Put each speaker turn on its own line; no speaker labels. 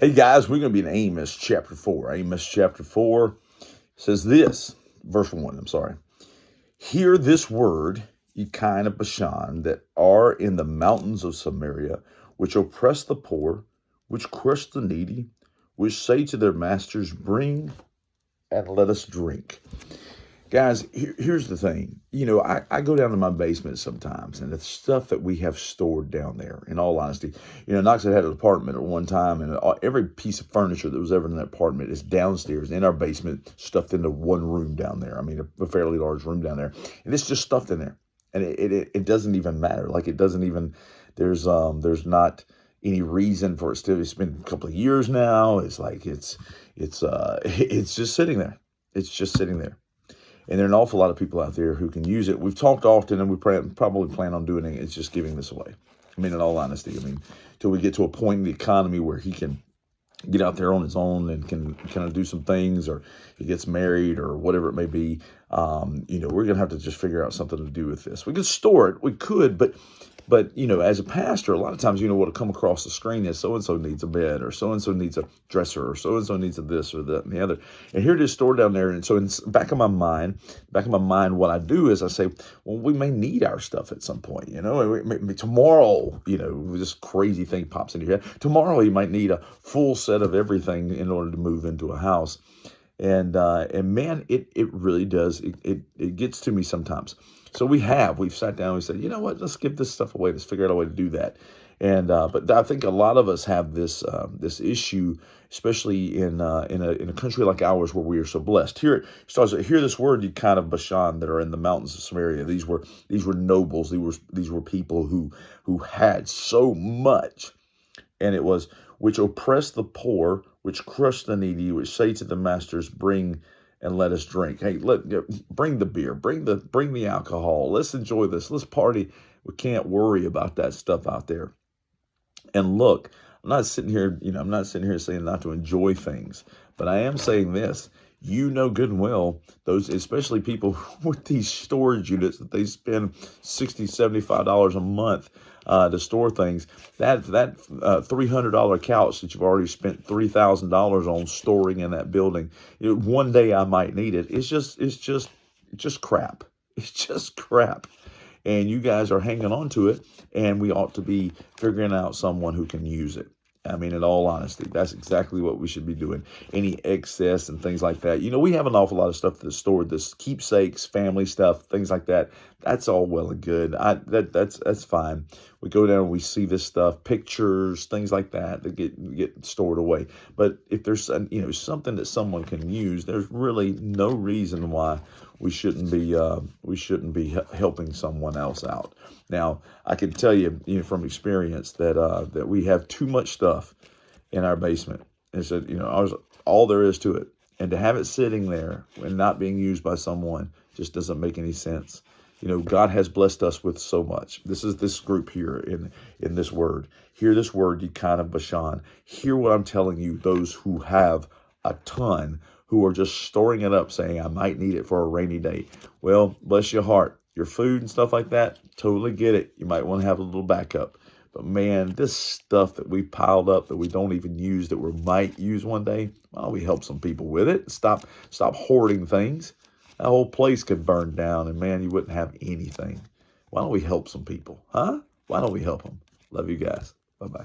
Hey guys, we're going to be in Amos chapter 4. Amos chapter 4 says this, verse 1, I'm sorry. Hear this word, ye kind of Bashan, that are in the mountains of Samaria, which oppress the poor, which crush the needy, which say to their masters, bring and let us drink. Guys, here's the thing. I go down to my basement sometimes, and the stuff that we have stored down there, in all honesty, Knox had an apartment at one time, and every piece of furniture that was ever in that apartment is downstairs in our basement, stuffed into one room down there. I mean, a fairly large room down there, and it's just stuffed in there, and it doesn't even matter. Like it doesn't even. There's not any reason for it still. It's been a couple of years now. It's like it's just sitting there. It's just sitting there. And there are an awful lot of people out there who can use it. We've talked often, and we probably plan on doing it. It's just giving this away. I mean, in all honesty, till we get to a point in the economy where he can get out there on his own and can kind of do some things, or he gets married or whatever it may be. We're going to have to just figure out something to do with this. We could store it. We could, but as a pastor, a lot of times, what'll come across the screen is so-and-so needs a bed, or so-and-so needs a dresser, or so-and-so needs a this or that and the other. And here it is stored down there. And so in the back of my mind, what I do is I say, well, we may need our stuff at some point, tomorrow, this crazy thing pops into your head. Tomorrow you might need a full set of everything in order to move into a house. And man, it really does. It gets to me sometimes. So we've sat down, we said, you know what, let's give this stuff away. Let's figure out a way to do that. And, but I think a lot of us have this issue, especially in a country like ours where we are so blessed. Here it starts, hear this word, you kind of Bashan, that are in the mountains of Samaria. These were nobles. These were people who had so much. And it was, which oppress the poor, which crush the needy, which say to the masters, bring and let us drink. Hey, bring the beer, bring the alcohol. Let's enjoy this. Let's party. We can't worry about that stuff out there. And look, I'm not sitting here saying not to enjoy things, but I am saying this. Good and well, those, especially people with these storage units that they spend $60, $75 a month to store things. That $300 couch that you've already spent $3,000 on storing in that building. One day I might need it. It's just crap. It's just crap. And you guys are hanging on to it, and we ought to be figuring out someone who can use it. I mean, in all honesty, that's exactly what we should be doing. Any excess and things like that. We have an awful lot of stuff that's stored, this keepsakes, family stuff, things like that. That's all well and good. That's fine. We go down and we see this stuff, pictures, things like that get stored away. But if there's something that someone can use, there's really no reason why we shouldn't be helping someone else out. Now, I can tell you, from experience that we have too much stuff in our basement. And so, all there is to it. And to have it sitting there and not being used by someone just doesn't make any sense. God has blessed us with so much. This is this group here in this word. Hear this word, ye kind of Bashan. Hear what I'm telling you, those who have a ton, who are just storing it up, saying, I might need it for a rainy day. Well, bless your heart. Your food and stuff like that, totally get it. You might want to have a little backup. But man, this stuff that we piled up that we don't even use, that we might use one day, well, we help some people with it. Stop hoarding things. That whole place could burn down, and man, you wouldn't have anything. Why don't we help some people, huh? Why don't we help them? Love you guys. Bye-bye.